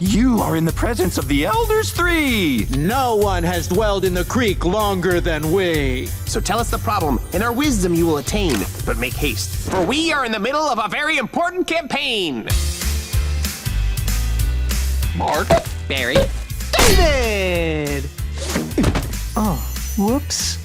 You are in the presence of the Elders Three! No one has dwelled in the creek longer than we. So tell us the problem, and our wisdom you will attain. But make haste, for we are in the middle of a very important campaign. Mark. Barry. David! Oh, whoops.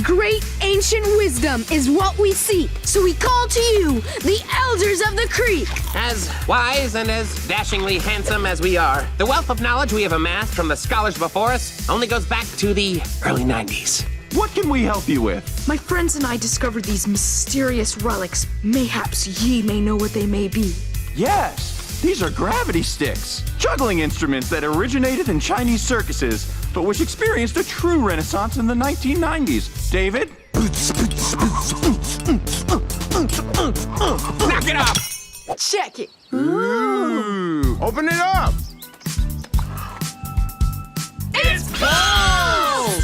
Great ancient wisdom is what we seek, so we call to you, the Elders of the Creek. As wise and as dashingly handsome as we are, the wealth of knowledge we have amassed from the scholars before us only goes back to the early 90s. What can we help you with? My friends and I discovered these mysterious relics. Mayhaps ye may know what they may be. Yes, these are gravity sticks, juggling instruments that originated in Chinese circuses, but which experienced a true renaissance in the 1990s. David? Knock it off! Check it. Ooh. Open it up! It's balls!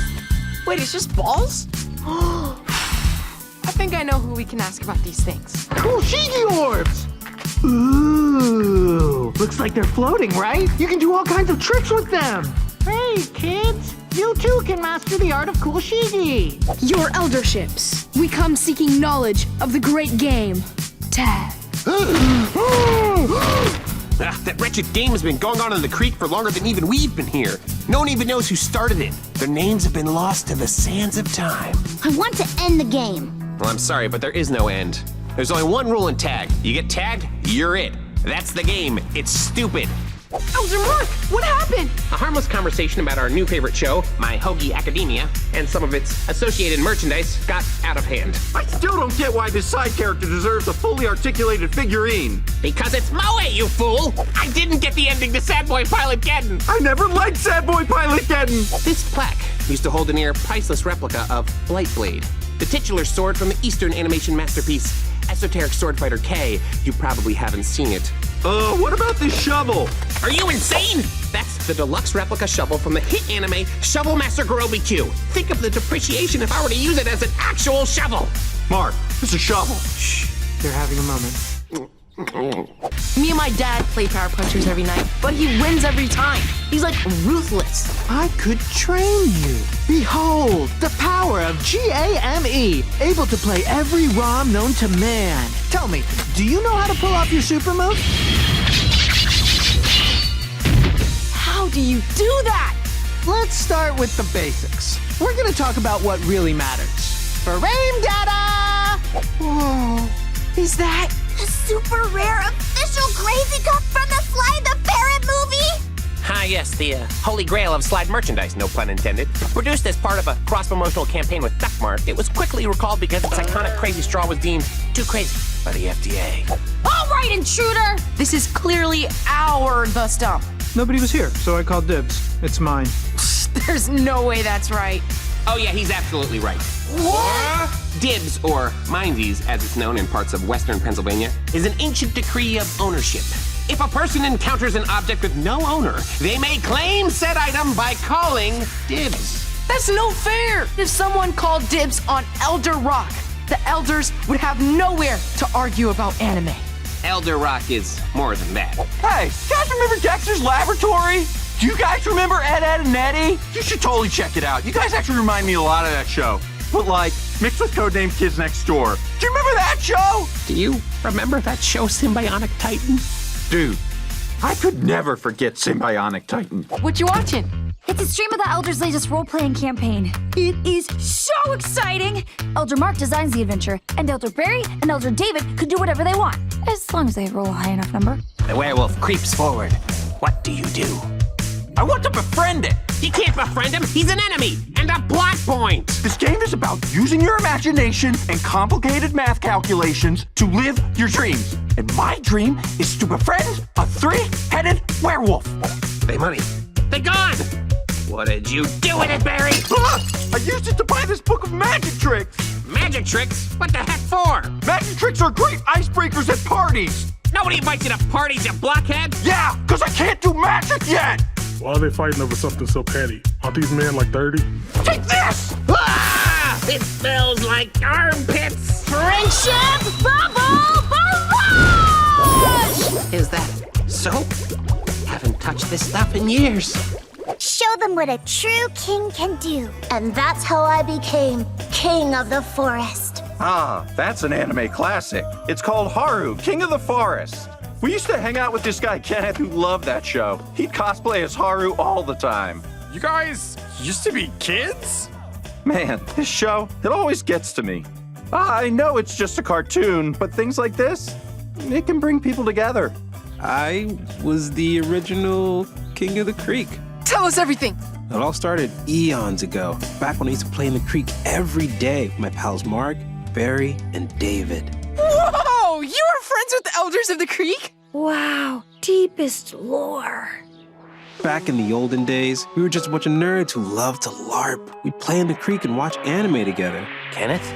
Wait, it's just balls? I think I know who we can ask about these things. Koshigi orbs! Ooh, looks like they're floating, right? You can do all kinds of tricks with them. Hey, kids, you too can master the art of Koshigi. Your elderships. We come seeking knowledge of the great game. Tag. That wretched game has been going on in the creek for longer than even we've been here. No one even knows who started it. Their names have been lost to the sands of time. I want to end the game. Well, I'm sorry, but there is no end. There's only one rule in tag. You get tagged, you're it. That's the game. It's stupid. Elder Mark, what happened? A harmless conversation about our new favorite show, My Hoagie Academia, and some of its associated merchandise got out of hand. I still don't get why this side character deserves a fully articulated figurine. Because it's Moe, you fool! I didn't get the ending to Sad Boy Pilot Geddon. I never liked Sad Boy Pilot Geddon. This plaque used to hold a near priceless replica of Blightblade, the titular sword from the Eastern animation masterpiece, Esoteric Sword Fighter K. You probably haven't seen it. What about this shovel? Are you insane? That's the deluxe replica shovel from the hit anime Shovel Master Gorobi Q. Think of the depreciation if I were to use it as an actual shovel. Mark, it's a shovel. Shh, they're having a moment. Me and my dad play Power Punchers every night, but he wins every time. He's like ruthless. I could train you. Behold, the power of GAME, able to play every ROM known to man. Tell me, do you know how to pull off your super move? How do you do that? Let's start with the basics. We're gonna talk about what really matters. Frame data! Whoa, is that A super rare official Crazy Cup from the Sly the Parrot movie? Ah, yes, the holy grail of slide merchandise, no pun intended. Produced as part of a cross-promotional campaign with Duckmark, it was quickly recalled because its iconic crazy straw was deemed too crazy by the FDA. All right, intruder! this is clearly our The Stump. Nobody was here, so I called dibs. It's mine. There's no way that's right. Oh yeah, he's absolutely right. What? Dibs, or mindsies, as it's known in parts of western Pennsylvania, is an ancient decree of ownership. If a person encounters an object with no owner, they may claim said item by calling dibs. That's no fair. If someone called dibs on Elder Rock, the elders would have nowhere to argue about anime. Elder Rock is more than that. Hey, you guys remember Dexter's Laboratory? Do you guys remember Ed, Ed, and Eddie? You should totally check it out. You guys actually remind me a lot of that show. But like, mixed with Codename Kids Next Door. Do you remember that show? Do you remember that show, Symbionic Titan? Dude, I could never forget Symbionic Titan. What you watching? It's a stream of the Elder's latest role-playing campaign. It is so exciting! Elder Mark designs the adventure, and Elder Barry and Elder David could do whatever they want, as long as they roll a high enough number. The werewolf creeps forward. What do you do? I want to befriend it. You can't befriend him. He's an enemy and a plot point. This game is about using your imagination and complicated math calculations to live your dreams. And my dream is to befriend a three-headed werewolf. They money. They gone. What did you do with it, Barry? I used it to buy this book of magic tricks. Magic tricks? What the heck for? Magic tricks are great icebreakers at parties. Nobody invites you to parties, you blockhead. Yeah, because I can't do magic yet. Why are they fighting over something so petty? Aren't these men like 30? Take this! Ah! It smells like armpits. Friendship Bubble Barrage! Is that soap? Haven't touched this stuff in years. Show them what a true king can do. And that's how I became king of the forest. Ah, that's an anime classic. It's called Haru, King of the Forest. We used to hang out with this guy Kenneth who loved that show. He'd cosplay as Haru all the time. You guys used to be kids? Man, this show, it always gets to me. I know it's just a cartoon, but things like this, it can bring people together. I was the original King of the Creek. Tell us everything. It all started eons ago, back when I used to play in the creek every day with my pals Mark, Barry, and David. Whoa! You were friends with the elders of the creek? Wow, deepest lore. Back in the olden days, we were just a bunch of nerds who loved to LARP. We'd play in the creek and watch anime together. Kenneth?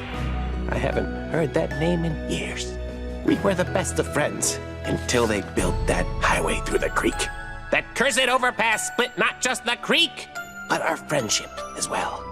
I haven't heard that name in years. We were the best of friends until they built that highway through the creek. That cursed overpass split not just the creek, but our friendship as well.